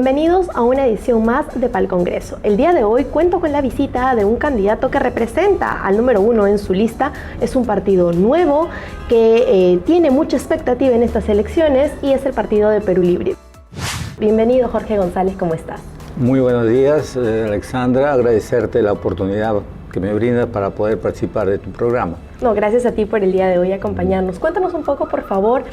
Bienvenidos a una edición más de Pal Congreso. El día de hoy cuento con la visita de un candidato que representa al número 1 en su lista. Es un partido nuevo que tiene mucha expectativa en estas elecciones y es el partido de Perú Libre. Bienvenido, Jorge González, ¿cómo estás? Muy buenos días, Alexandra. Agradecerte la oportunidad que me brindas para poder participar de tu programa. No, gracias a ti por el día de hoy acompañarnos. Cuéntanos un poco, por favor,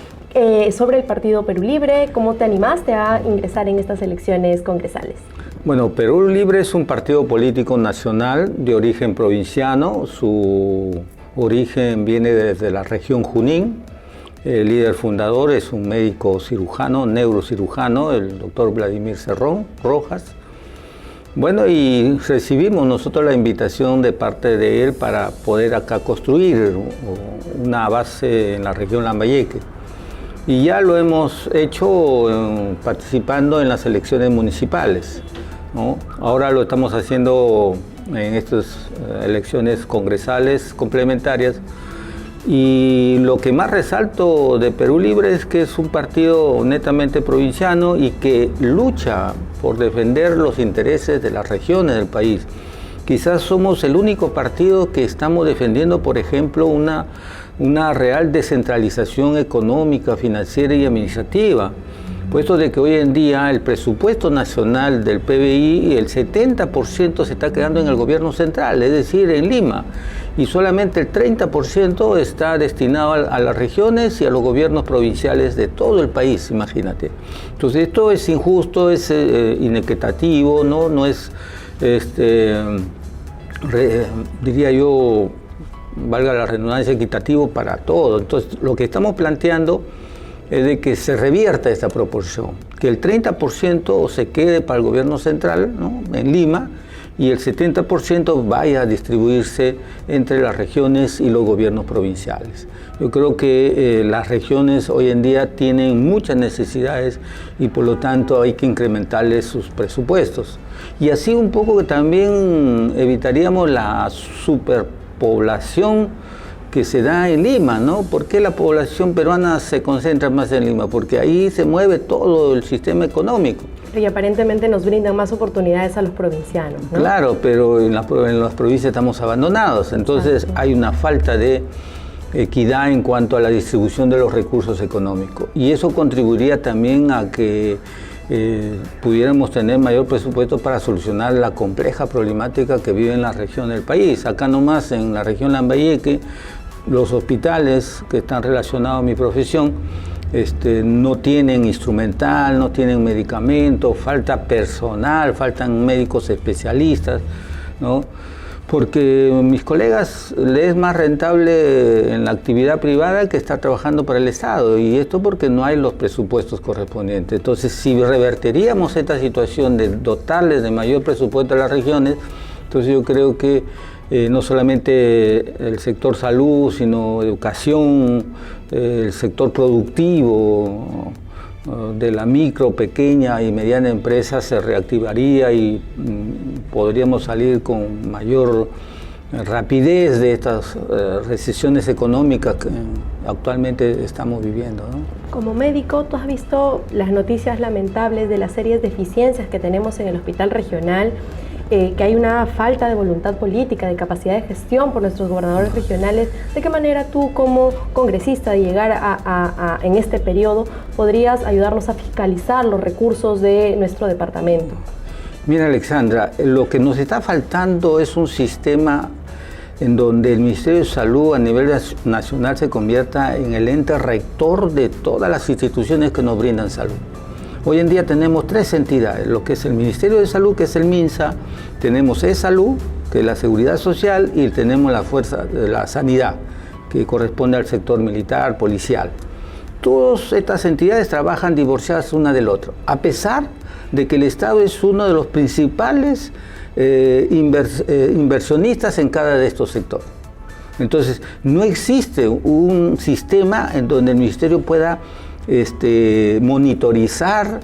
sobre el partido Perú Libre. ¿Cómo te animaste a ingresar en estas elecciones congresales? Bueno, Perú Libre es un partido político nacional de origen provinciano. Su origen viene desde la región Junín. El líder fundador es un médico cirujano, neurocirujano, el doctor Vladimir Cerrón Rojas. Bueno, y recibimos nosotros la invitación de parte de él para poder acá construir una base en la región Lambayeque. Y ya lo hemos hecho participando en las elecciones municipales, ¿no? Ahora lo estamos haciendo en estas elecciones congresales complementarias. Y lo que más resalto de Perú Libre es que es un partido netamente provinciano y que lucha por defender los intereses de las regiones del país. Quizás somos el único partido que estamos defendiendo, por ejemplo, una real descentralización económica, financiera y administrativa. Puesto de que hoy en día el presupuesto nacional del PBI, el 70% se está quedando en el gobierno central, es decir, en Lima, y solamente el 30% está destinado a las regiones y a los gobiernos provinciales de todo el país, imagínate. Entonces esto es injusto, es inequitativo, no es, diría yo, valga la redundancia, equitativo para todo. Entonces lo que estamos planteando es de que se revierta esta proporción, que el 30% se quede para el gobierno central, ¿no?, en Lima, y el 70% vaya a distribuirse entre las regiones y los gobiernos provinciales. Yo creo que las regiones hoy en día tienen muchas necesidades y por lo tanto hay que incrementarles sus presupuestos. Y así un poco que también evitaríamos la superpoblación que se da en Lima, ¿no? ¿Por qué la población peruana se concentra más en Lima? Porque ahí se mueve todo el sistema económico. Y aparentemente nos brindan más oportunidades a los provincianos, ¿no? Claro, pero en las provincias estamos abandonados, entonces hay una falta de equidad en cuanto a la distribución de los recursos económicos. Y eso contribuiría también a que pudiéramos tener mayor presupuesto para solucionar la compleja problemática que vive en la región del país. Acá nomás en la región Lambayeque, los hospitales que están relacionados a mi profesión no tienen instrumental, no tienen medicamentos, falta personal, faltan médicos especialistas, ¿no? Porque a mis colegas les es más rentable en la actividad privada que estar trabajando para el Estado, y esto porque no hay los presupuestos correspondientes. Entonces, si revertiríamos esta situación de dotarles de mayor presupuesto a las regiones, entonces yo creo que no solamente el sector salud, sino educación, el sector productivo de la micro, pequeña y mediana empresa se reactivaría y podríamos salir con mayor rapidez de estas recesiones económicas que actualmente estamos viviendo, ¿no? Como médico, ¿tú has visto las noticias lamentables de las serias deficiencias que tenemos en el hospital regional? Que hay una falta de voluntad política, de capacidad de gestión por nuestros gobernadores regionales. ¿De qué manera tú, como congresista, de llegar en este periodo, podrías ayudarnos a fiscalizar los recursos de nuestro departamento? Mira, Alexandra, lo que nos está faltando es un sistema en donde el Ministerio de Salud a nivel nacional se convierta en el ente rector de todas las instituciones que nos brindan salud. Hoy en día tenemos tres entidades, lo que es el Ministerio de Salud, que es el MINSA, tenemos E-Salud, que es la Seguridad Social, y tenemos la Fuerza de la Sanidad, que corresponde al sector militar, policial. Todas estas entidades trabajan divorciadas una del otro, a pesar de que el Estado es uno de los principales inversionistas en cada de estos sectores. Entonces, no existe un sistema en donde el Ministerio pueda monitorizar,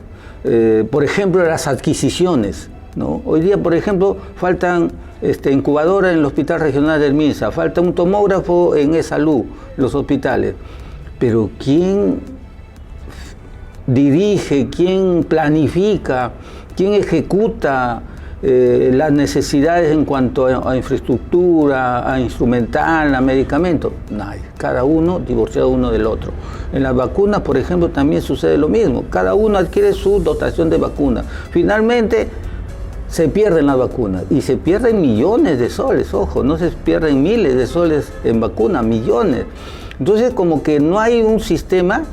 por ejemplo, las adquisiciones, ¿no? Hoy día, por ejemplo, faltan incubadoras en el Hospital Regional del MINSA, falta un tomógrafo en E-Salud, los hospitales. Pero ¿quién dirige, quién planifica ¿Quién ejecuta las necesidades en cuanto a infraestructura, a instrumental, a medicamentos? Nadie. Cada uno divorciado uno del otro. En las vacunas, por ejemplo, también sucede lo mismo. Cada uno adquiere su dotación de vacunas. Finalmente, se pierden las vacunas y se pierden millones de soles, ojo, no se pierden miles de soles en vacunas, millones. Entonces, como que no hay un sistema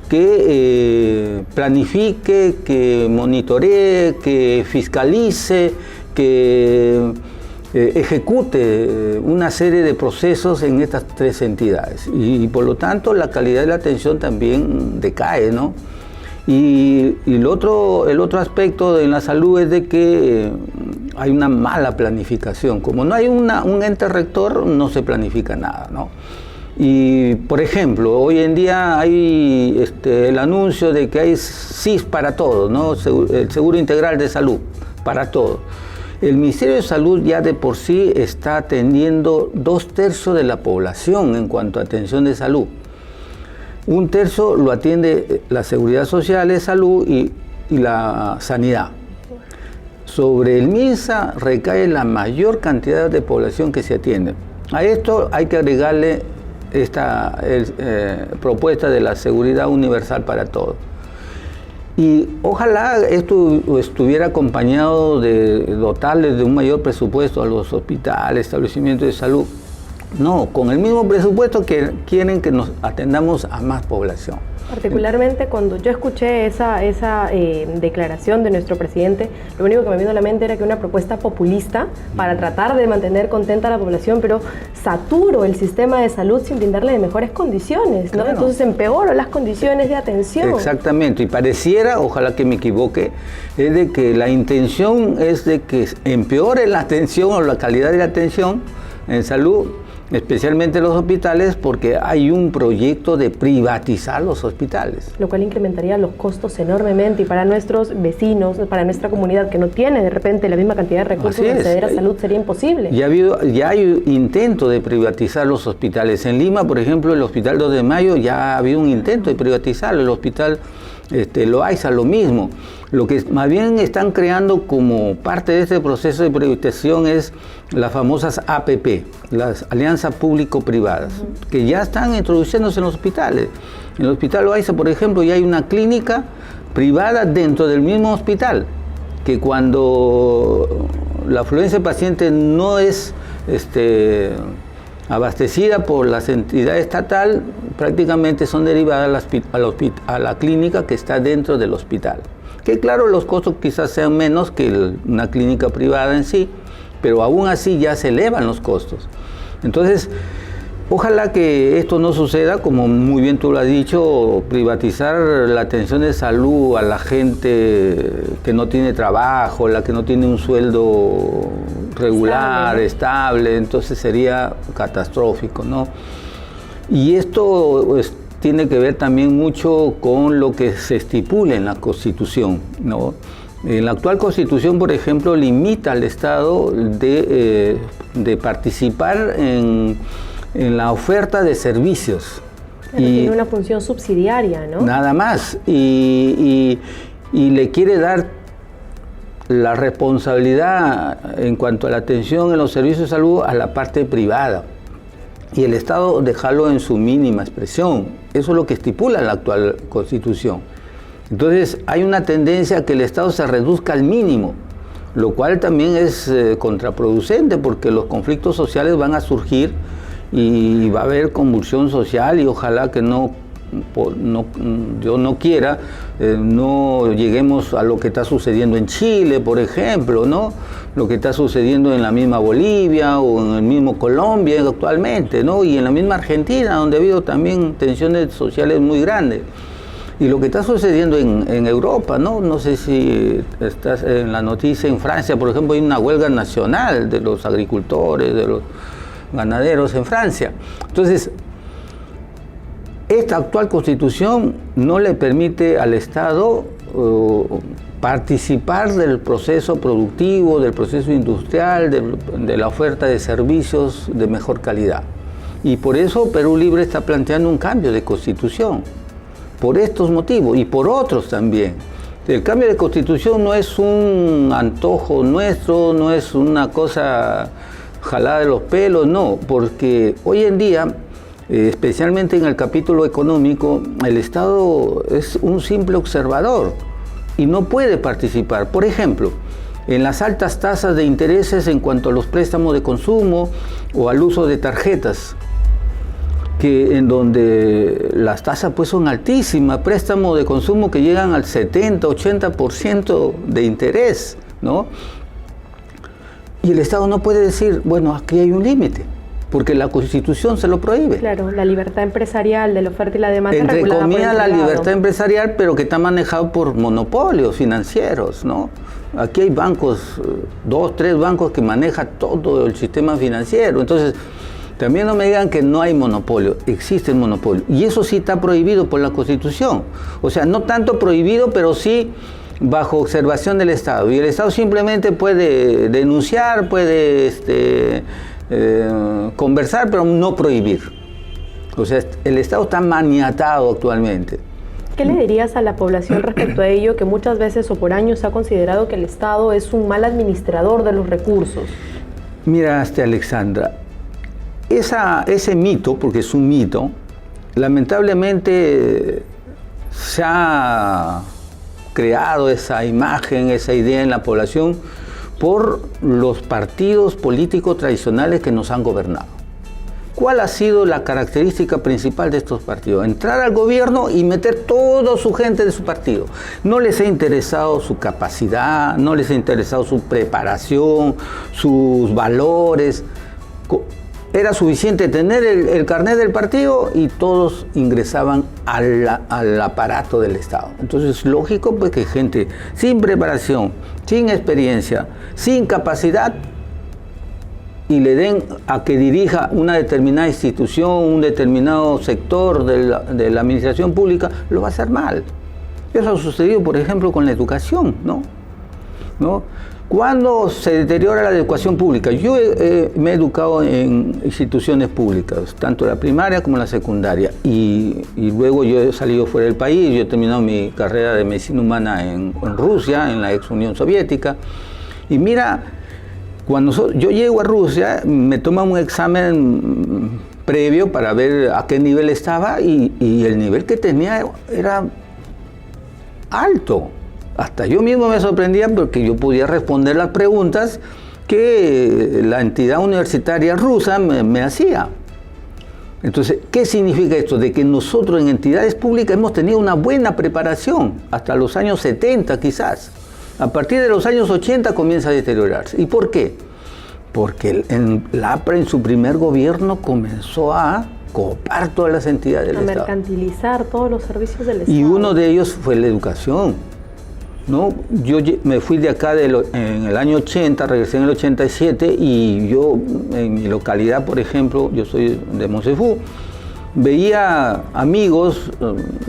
que planifique, que monitoree, que fiscalice, que ejecute una serie de procesos en estas tres entidades. Y por lo tanto la calidad de la atención también decae, ¿no? Y el otro aspecto en la salud es de que hay una mala planificación. Como no hay un ente rector, no se planifica nada, ¿no? Y, por ejemplo, hoy en día hay el anuncio de que hay SIS para todos, ¿no? El Seguro Integral de Salud para todos. El Ministerio de Salud ya de por sí está atendiendo 2/3 de la población en cuanto a atención de salud. 1/3 lo atiende la Seguridad Social de Salud y la Sanidad. Sobre el MINSA recae la mayor cantidad de población que se atiende. A esto hay que agregarle esta propuesta de la seguridad universal para todos. Y ojalá esto estuviera acompañado de dotarles de un mayor presupuesto a los hospitales, establecimientos de salud. No, con el mismo presupuesto que quieren que nos atendamos a más población. Particularmente cuando yo escuché esa declaración de nuestro presidente, lo único que me vino a la mente era que una propuesta populista para tratar de mantener contenta a la población, pero saturo el sistema de salud sin brindarle de mejores condiciones, ¿no? Claro. Entonces empeoro las condiciones de atención. Exactamente, y pareciera, ojalá que me equivoque, es de que la intención es de que empeore la atención o la calidad de la atención en salud, especialmente los hospitales, porque hay un proyecto de privatizar los hospitales. Lo cual incrementaría los costos enormemente y para nuestros vecinos, para nuestra comunidad que no tiene de repente la misma cantidad de recursos de acceder a salud sería imposible. Ya hay intento de privatizar los hospitales. En Lima, por ejemplo, el Hospital 2 de Mayo ya ha habido un intento de privatizarlo, el Hospital Loaiza lo mismo. Lo que más bien están creando como parte de este proceso de privatización es las famosas APP, las alianzas público-privadas, que ya están introduciéndose en los hospitales. En el Hospital Loaiza, por ejemplo, ya hay una clínica privada dentro del mismo hospital, que cuando la afluencia de pacientes no es abastecida por la entidad estatal, prácticamente son derivadas a la clínica que está dentro del hospital. Que claro, los costos quizás sean menos que una clínica privada en sí, pero aún así ya se elevan los costos. Entonces, ojalá que esto no suceda, como muy bien tú lo has dicho, privatizar la atención de salud a la gente que no tiene trabajo, la que no tiene un sueldo regular, estable, entonces sería catastrófico, ¿no? Y esto tiene que ver también mucho con lo que se estipula en la Constitución, ¿no? En la actual Constitución, por ejemplo, limita al Estado de participar en la oferta de servicios. Pero tiene una función subsidiaria, ¿no? Nada más. Y le quiere dar la responsabilidad en cuanto a la atención en los servicios de salud a la parte privada. Y el Estado dejarlo en su mínima expresión. Eso es lo que estipula la actual Constitución. Entonces hay una tendencia a que el Estado se reduzca al mínimo, lo cual también es contraproducente porque los conflictos sociales van a surgir y va a haber convulsión social y ojalá que yo no quiera, no lleguemos a lo que está sucediendo en Chile, por ejemplo, ¿no? Lo que está sucediendo en la misma Bolivia o en el mismo Colombia actualmente, ¿no? Y en la misma Argentina, donde ha habido también tensiones sociales muy grandes. Y lo que está sucediendo en Europa, ¿no? No sé si estás en la noticia, en Francia, por ejemplo, hay una huelga nacional de los agricultores, de los ganaderos en Francia. Entonces, esta actual Constitución no le permite al Estado participar del proceso productivo, del proceso industrial, de la oferta de servicios de mejor calidad. Y por eso Perú Libre está planteando un cambio de Constitución, por estos motivos y por otros también. El cambio de constitución no es un antojo nuestro, no es una cosa jalada de los pelos, no, porque hoy en día, especialmente en el capítulo económico, el Estado es un simple observador y no puede participar. Por ejemplo, en las altas tasas de intereses en cuanto a los préstamos de consumo o al uso de tarjetas, que en donde las tasas pues son altísimas, préstamos de consumo que llegan al 70-80% de interés, ¿no? Y el Estado no puede decir, bueno, aquí hay un límite, porque la Constitución se lo prohíbe. Claro, la libertad empresarial de la oferta y la demanda. Entre comillas, la libertad empresarial, pero que está manejado por monopolios financieros, ¿no? Aquí hay bancos, 2, 3 bancos que manejan todo el sistema financiero. Entonces, también no me digan que no hay monopolio, existe el monopolio. Y eso sí está prohibido por la Constitución. O sea, no tanto prohibido, pero sí bajo observación del Estado. Y el Estado simplemente puede denunciar, puede conversar, pero no prohibir. O sea, el Estado está maniatado actualmente. ¿Qué le dirías a la población respecto a ello, que muchas veces o por años se ha considerado que el Estado es un mal administrador de los recursos? Mira, Alexandra, ese mito, porque es un mito, lamentablemente se ha creado esa imagen, esa idea en la población por los partidos políticos tradicionales que nos han gobernado. ¿Cuál ha sido la característica principal de estos partidos? Entrar al gobierno y meter toda su gente de su partido. No les ha interesado su capacidad, no les ha interesado su preparación, sus valores. Era suficiente tener el carnet del partido y todos ingresaban al aparato del Estado. Entonces es lógico pues, que gente sin preparación, sin experiencia, sin capacidad, y le den a que dirija una determinada institución, un determinado sector de la administración pública, lo va a hacer mal. Eso ha sucedido, por ejemplo, con la educación, ¿no? ¿Cuándo se deteriora la educación pública? Yo me he educado en instituciones públicas, tanto la primaria como la secundaria, y luego yo he salido fuera del país, yo he terminado mi carrera de medicina humana en Rusia, en la ex Unión Soviética, y mira, cuando yo llego a Rusia, me toman un examen previo para ver a qué nivel estaba, y el nivel que tenía era alto. Hasta yo mismo me sorprendía porque yo podía responder las preguntas que la entidad universitaria rusa me hacía. Entonces, ¿qué significa esto? De que nosotros en entidades públicas hemos tenido una buena preparación, hasta los años 70 quizás. A partir de los años 80 comienza a deteriorarse. ¿Y por qué? Porque la APRA en su primer gobierno comenzó a cooptar todas las entidades del Estado. A mercantilizar todos los servicios del Estado. Y uno de ellos fue la educación, ¿no? Yo me fui de acá en el año 80, regresé en el 87, y yo en mi localidad, por ejemplo, yo soy de Monsefú, veía amigos,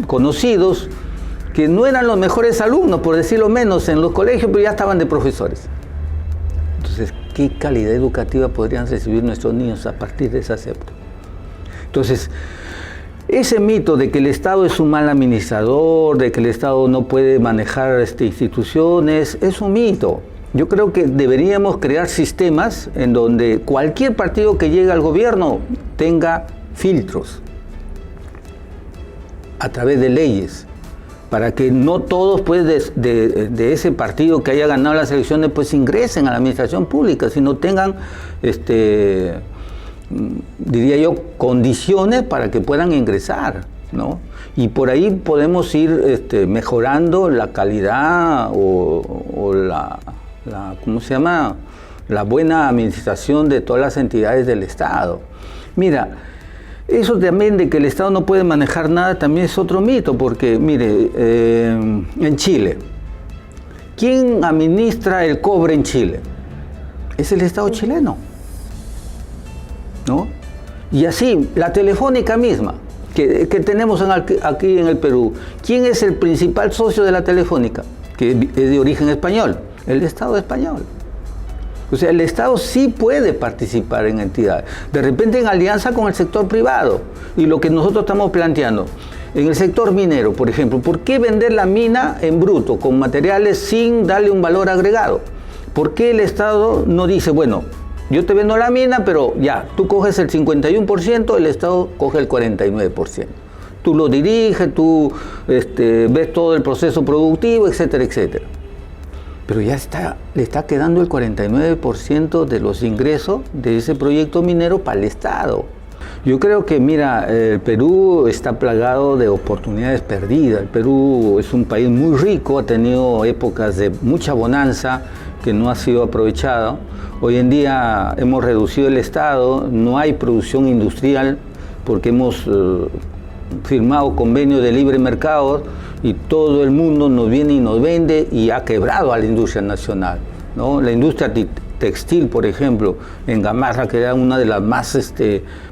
conocidos, que no eran los mejores alumnos, por decirlo menos, en los colegios, pero ya estaban de profesores. Entonces, ¿qué calidad educativa podrían recibir nuestros niños a partir de esa época? Entonces, ese mito de que el Estado es un mal administrador, de que el Estado no puede manejar instituciones, es un mito. Yo creo que deberíamos crear sistemas en donde cualquier partido que llegue al gobierno tenga filtros a través de leyes, para que no todos pues, de ese partido que haya ganado las elecciones pues ingresen a la administración pública, sino tengan, diría yo, condiciones para que puedan ingresar, ¿no? Y por ahí podemos ir mejorando la calidad o ¿cómo se llama? La buena administración de todas las entidades del Estado. Mira, eso también de que el Estado no puede manejar nada también es otro mito, porque mire, en Chile, ¿quién administra el cobre en Chile? Es el Estado chileno, ¿no? Y así, la Telefónica misma, que tenemos aquí en el Perú, ¿quién es el principal socio de la Telefónica? Que es de origen español, el Estado español. O sea, el Estado sí puede participar en entidades, de repente en alianza con el sector privado. Y lo que nosotros estamos planteando, En el sector minero, por ejemplo, ¿por qué vender la mina en bruto, con materiales sin darle un valor agregado? ¿Por qué el Estado no dice, bueno, yo te vendo la mina, pero ya, tú coges el 51%, el Estado coge el 49%? Tú lo diriges, tú ves todo el proceso productivo, etcétera, etcétera. Pero ya le está quedando el 49% de los ingresos de ese proyecto minero para el Estado. Yo creo que, mira, el Perú está plagado de oportunidades perdidas. El Perú es un país muy rico, ha tenido épocas de mucha bonanza que no ha sido aprovechado. Hoy en día hemos reducido el Estado, no hay producción industrial porque hemos firmado convenios de libre mercado y todo el mundo nos viene y nos vende y ha quebrado a la industria nacional, ¿no? La industria textil, por ejemplo, en Gamarra, que era una de las más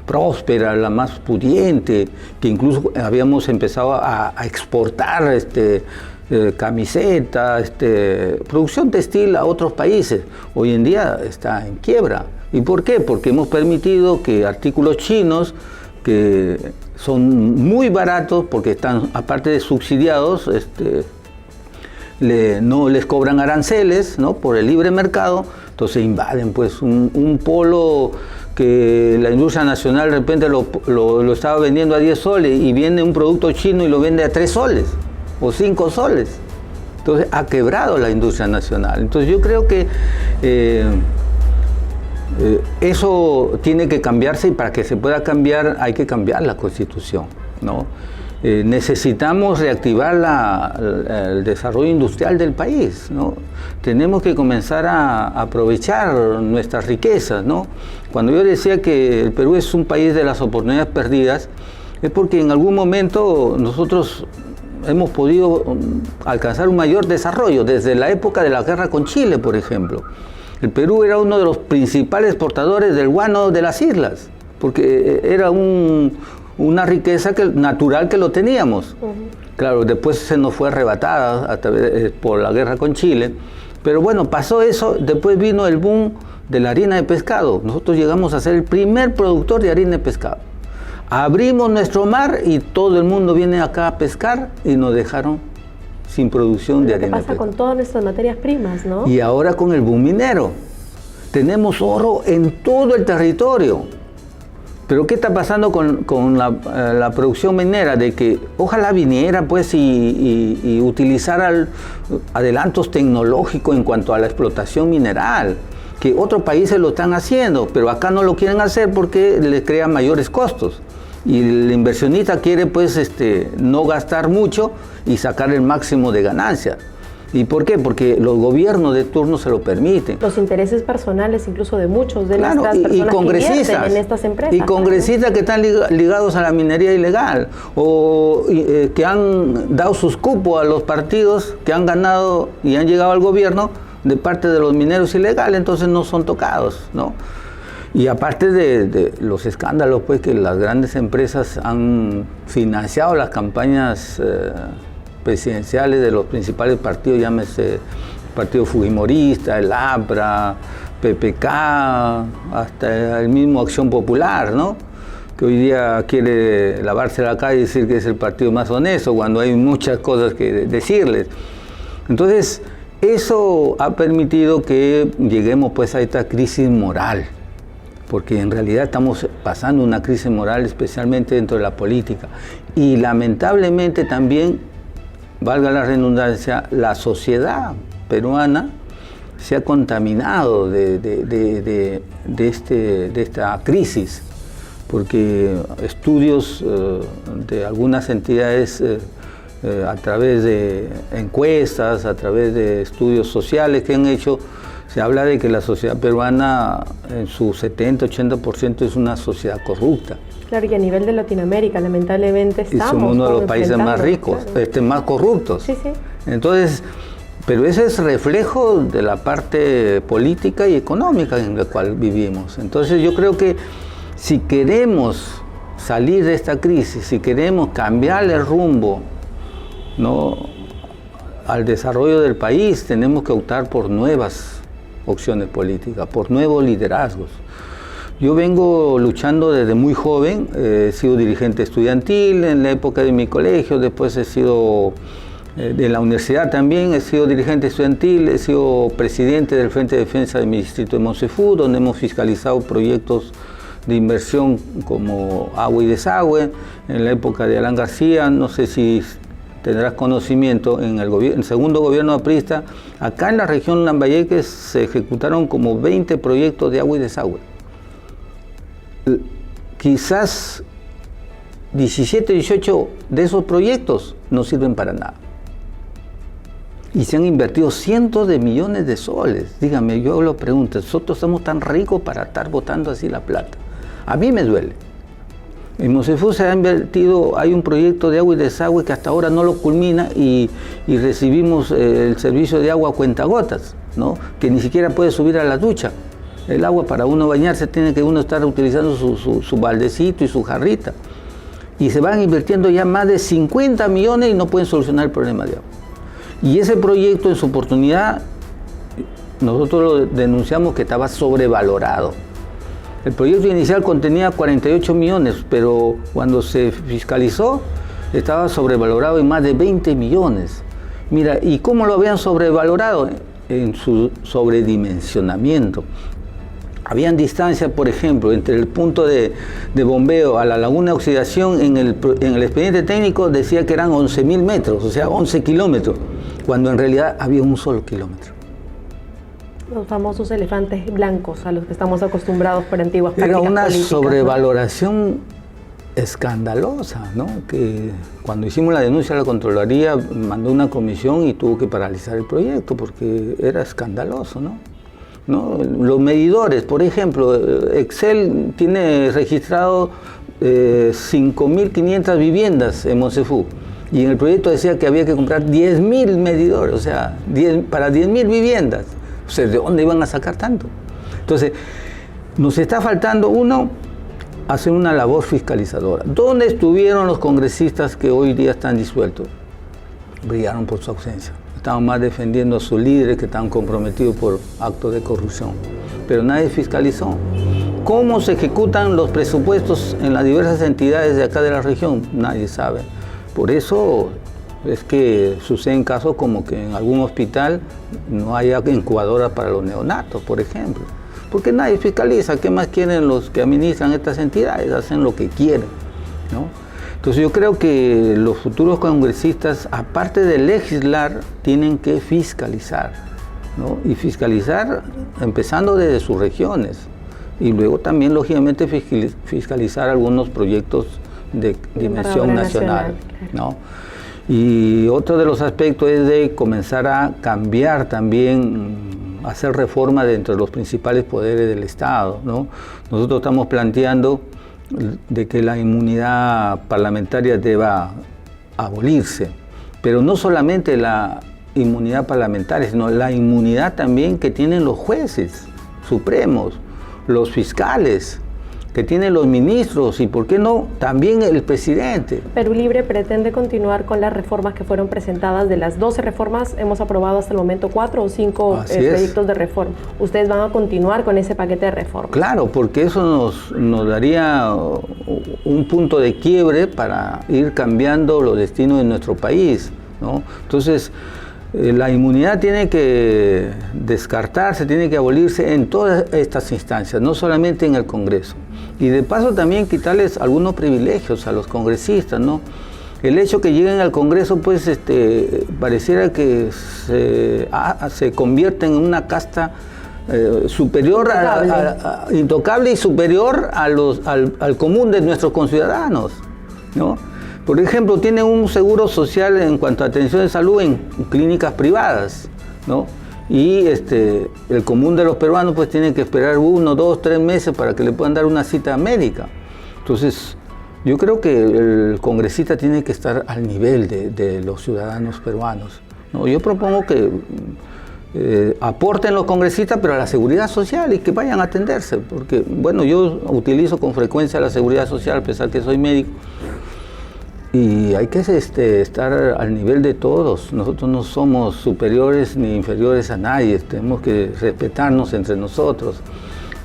prósperas, la más pudiente, que incluso habíamos empezado a exportar camisetas, producción textil a otros países. Hoy en día está en quiebra. ¿Y por qué? Porque hemos permitido que artículos chinos, que son muy baratos porque están, aparte de subsidiados, no les cobran aranceles, ¿no? Por el libre mercado, entonces invaden pues un polo que la industria nacional de repente lo estaba vendiendo a 10 soles y viene un producto chino y lo vende a 3 soles o 5 soles. Entonces ha quebrado la industria nacional. Entonces yo creo que eso tiene que cambiarse, y para que se pueda cambiar hay que cambiar la Constitución, ¿no? Necesitamos reactivar el desarrollo industrial del país, ¿no? Tenemos que comenzar a aprovechar nuestras riquezas, ¿no? Cuando yo decía que el Perú es un país de las oportunidades perdidas, es porque en algún momento nosotros hemos podido alcanzar un mayor desarrollo, desde la época de la guerra con Chile, por ejemplo. El Perú era uno de los principales exportadores del guano de las islas, porque era una riqueza natural que lo teníamos. Claro, después se nos fue arrebatada por la guerra con Chile, pero bueno, pasó eso, después vino el boom de la harina de pescado. Nosotros llegamos a ser el primer productor de harina de pescado. Abrimos nuestro mar y todo el mundo viene acá a pescar y nos dejaron sin producción de harina de pescado. ¿Qué pasa con todas nuestras materias primas, no? Y ahora con el boom minero. Tenemos oro en todo el territorio. Pero ¿qué está pasando con la producción minera? De que ojalá viniera pues y utilizara adelantos tecnológicos en cuanto a la explotación mineral, que otros países lo están haciendo, pero acá no lo quieren hacer porque les crea mayores costos. Y el inversionista quiere pues no gastar mucho y sacar el máximo de ganancia. ¿Y por qué? Porque los gobiernos de turno se lo permiten. Los intereses personales incluso de muchos de claro, estas personas congresistas, que invierten en estas empresas. Y congresistas que están ligados a la minería ilegal o que han dado sus cupos a los partidos que han ganado y han llegado al gobierno de parte de los mineros ilegales, entonces no son tocados, ¿no? Y aparte de los escándalos, pues que las grandes empresas han financiado las campañas presidenciales de los principales partidos, llámese el Partido Fujimorista, el APRA, PPK, hasta el mismo Acción Popular, ¿no? Que hoy día quiere lavarse la cara y decir que es el partido más honesto, cuando hay muchas cosas que decirles. Entonces, eso ha permitido que lleguemos pues a esta crisis moral, porque en realidad estamos pasando una crisis moral, especialmente dentro de la política. Y lamentablemente también, valga la redundancia, la sociedad peruana se ha contaminado de esta crisis, porque estudios de algunas entidades a través de encuestas, a través de estudios sociales que han hecho, se habla de que la sociedad peruana en su 70-80% es una sociedad corrupta. Claro, y a nivel de Latinoamérica, lamentablemente estamos... Y somos uno de los países más ricos, claro, más corruptos. Sí, sí. Entonces, pero ese es reflejo de la parte política y económica en la cual vivimos. Entonces yo creo que si queremos salir de esta crisis, si queremos cambiar el rumbo, ¿no?, al desarrollo del país, tenemos que optar por nuevas opciones políticas, por nuevos liderazgos. Yo vengo luchando desde muy joven, he sido dirigente estudiantil en la época de mi colegio, después he sido de la universidad también, he sido dirigente estudiantil, he sido presidente del Frente de Defensa de mi distrito de Monsefú, donde hemos fiscalizado proyectos de inversión como agua y desagüe. En la época de Alan García, no sé si tendrás conocimiento, en el segundo gobierno aprista, acá en la región Lambayeque se ejecutaron como 20 proyectos de agua y desagüe. Quizás 17, 18 de esos proyectos no sirven para nada. Y se han invertido cientos de millones de soles. Dígame, yo lo pregunto, nosotros somos tan ricos para estar botando así la plata. A mí me duele. En Monsefú se ha invertido, hay un proyecto de agua y desagüe que hasta ahora no lo culmina y recibimos el servicio de agua a cuentagotas, ¿no? Que ni siquiera puede subir a la ducha. El agua para uno bañarse tiene que uno estar utilizando su baldecito y su jarrita. Y se van invirtiendo ya más de 50 millones y no pueden solucionar el problema de agua. Y ese proyecto en su oportunidad, nosotros lo denunciamos que estaba sobrevalorado. El proyecto inicial contenía 48 millones, pero cuando se fiscalizó estaba sobrevalorado en más de 20 millones. Mira, ¿y cómo lo habían sobrevalorado? En su sobredimensionamiento. Habían distancias, por ejemplo, entre el punto de bombeo a la laguna de oxidación, en el expediente técnico decía que eran 11.000 metros, o sea, 11 kilómetros, cuando en realidad había un solo kilómetro. Los famosos elefantes blancos a los que estamos acostumbrados por antiguas prácticas políticas. Era una sobrevaloración, ¿no?, escandalosa, ¿no? Que cuando hicimos la denuncia a la Contraloría mandó una comisión y tuvo que paralizar el proyecto porque era escandaloso, ¿no? Los medidores, por ejemplo, Excel tiene registrado 5.500 viviendas en Monsefú y en el proyecto decía que había que comprar 10.000 medidores, o sea, para 10.000 viviendas. O sea, ¿de dónde iban a sacar tanto? Entonces, nos está faltando, uno, hacer una labor fiscalizadora. ¿Dónde estuvieron los congresistas que hoy día están disueltos? Brillaron por su ausencia. Estaban más defendiendo a sus líderes que estaban comprometidos por actos de corrupción. Pero nadie fiscalizó. ¿Cómo se ejecutan los presupuestos en las diversas entidades de acá de la región? Nadie sabe. Por eso es que suceden casos como que en algún hospital no haya incubadoras para los neonatos, por ejemplo. Porque nadie fiscaliza. ¿Qué más quieren los que administran estas entidades? Hacen lo que quieren, ¿no? Entonces yo creo que los futuros congresistas, aparte de legislar, tienen que fiscalizar, ¿no? Y fiscalizar empezando desde sus regiones. Y luego también, lógicamente, fiscalizar algunos proyectos de dimensión nacional, ¿no? Y otro de los aspectos es de comenzar a cambiar también, hacer reforma dentro de los principales poderes del Estado, ¿no? Nosotros estamos planteando de que la inmunidad parlamentaria deba abolirse, pero no solamente la inmunidad parlamentaria, sino la inmunidad también que tienen los jueces supremos, los fiscales, que tienen los ministros y, ¿por qué no?, también el presidente. Perú Libre pretende continuar con las reformas que fueron presentadas. De las 12 reformas, hemos aprobado hasta el momento 4 o 5 proyectos de reforma. ¿Ustedes van a continuar con ese paquete de reformas? Claro, porque eso nos daría un punto de quiebre para ir cambiando los destinos de nuestro país, ¿no? Entonces, la inmunidad tiene que descartarse, tiene que abolirse en todas estas instancias, no solamente en el Congreso. Y de paso también quitarles algunos privilegios a los congresistas, ¿no? El hecho que lleguen al Congreso, pues, pareciera que se convierten en una casta superior, intocable y superior al común de nuestros conciudadanos, ¿no? Por ejemplo, tienen un seguro social en cuanto a atención de salud en clínicas privadas, ¿no? Y el común de los peruanos pues tiene que esperar 1, 2, 3 meses para que le puedan dar una cita médica. Entonces, yo creo que el congresista tiene que estar al nivel de los ciudadanos peruanos, ¿no? Yo propongo que aporten los congresistas, pero a la seguridad social y que vayan a atenderse, porque, bueno, yo utilizo con frecuencia la seguridad social, a pesar que soy médico, y hay que estar al nivel de todos. Nosotros no somos superiores ni inferiores a nadie, tenemos que respetarnos entre nosotros.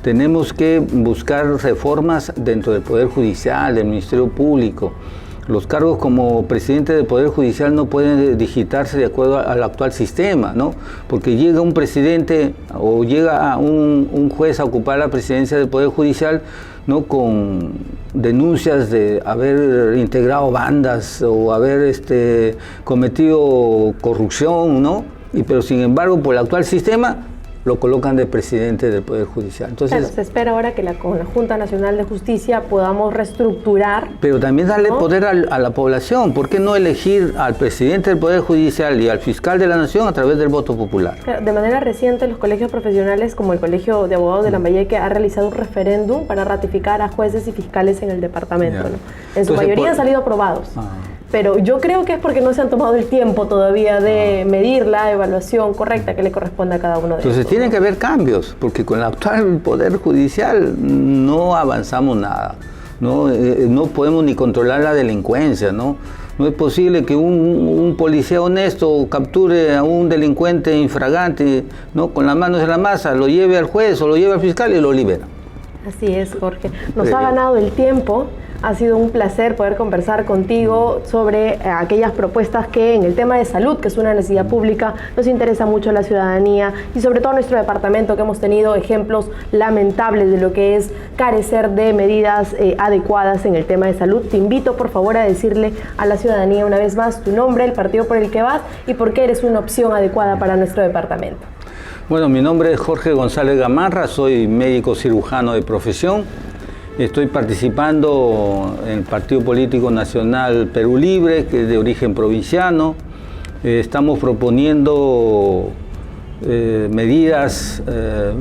Tenemos que buscar reformas dentro del Poder Judicial, del Ministerio Público. Los cargos como presidente del Poder Judicial no pueden digitarse de acuerdo al actual sistema, ¿no? Porque llega un presidente o llega un juez a ocupar la presidencia del Poder Judicial, ¿no? Con denuncias de haber integrado bandas o haber cometido corrupción, ¿no? Pero sin embargo, por el actual sistema, lo colocan de presidente del Poder Judicial. Entonces, claro, se espera ahora que con la Junta Nacional de Justicia podamos reestructurar. Pero también darle, ¿no?, poder a la población. ¿Por qué no elegir al presidente del Poder Judicial y al fiscal de la Nación a través del voto popular? Claro, de manera reciente, los colegios profesionales, como el Colegio de Abogados de Lambayeque, ha realizado un referéndum para ratificar a jueces y fiscales en el departamento, ¿no? En su mayoría han salido aprobados. Pero yo creo que es porque no se han tomado el tiempo todavía de medir la evaluación correcta que le corresponde a cada uno de ellos. Entonces tienen que haber cambios, porque con el actual Poder Judicial no avanzamos nada. No podemos ni controlar la delincuencia, ¿no? No es posible que un policía honesto capture a un delincuente infragante, ¿no?, con las manos en la masa, lo lleve al juez o lo lleve al fiscal y lo libera. Así es, Jorge. Nos ha ganado el tiempo. Ha sido un placer poder conversar contigo sobre aquellas propuestas que en el tema de salud, que es una necesidad pública, nos interesa mucho a la ciudadanía y sobre todo a nuestro departamento, que hemos tenido ejemplos lamentables de lo que es carecer de medidas adecuadas en el tema de salud. Te invito, por favor, a decirle a la ciudadanía una vez más tu nombre, el partido por el que vas y por qué eres una opción adecuada para nuestro departamento. Bueno, mi nombre es Jorge González Gamarra, soy médico cirujano de profesión. Estoy participando en el Partido Político Nacional Perú Libre, que es de origen provinciano. Estamos proponiendo medidas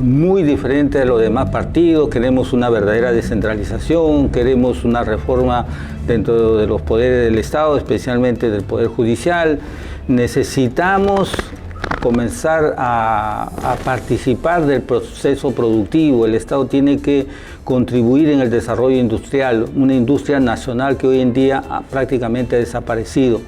muy diferentes a los demás partidos. Queremos una verdadera descentralización, queremos una reforma dentro de los poderes del Estado, especialmente del Poder Judicial. Necesitamos comenzar a participar del proceso productivo. El Estado tiene que contribuir en el desarrollo industrial, una industria nacional que hoy en día prácticamente ha desaparecido.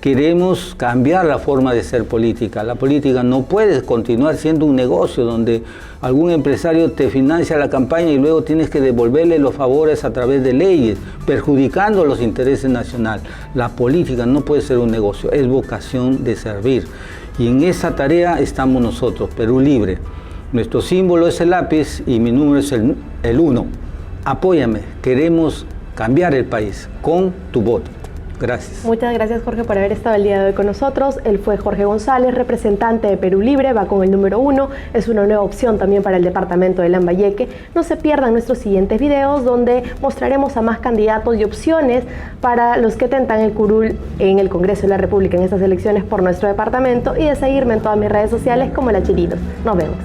Queremos cambiar la forma de ser política. La política no puede continuar siendo un negocio donde algún empresario te financia la campaña y luego tienes que devolverle los favores a través de leyes, perjudicando los intereses nacionales. La política no puede ser un negocio, es vocación de servir. Y en esa tarea estamos nosotros, Perú Libre. Nuestro símbolo es el lápiz y mi número es el 1. Apóyame, queremos cambiar el país con tu voto. Gracias. Muchas gracias, Jorge, por haber estado el día de hoy con nosotros. Él fue Jorge González, representante de Perú Libre, va con el número 1. Es una nueva opción también para el departamento de Lambayeque. No se pierdan nuestros siguientes videos donde mostraremos a más candidatos y opciones para los que tentan el curul en el Congreso de la República en estas elecciones por nuestro departamento y de seguirme en todas mis redes sociales como La Chirinos. Nos vemos.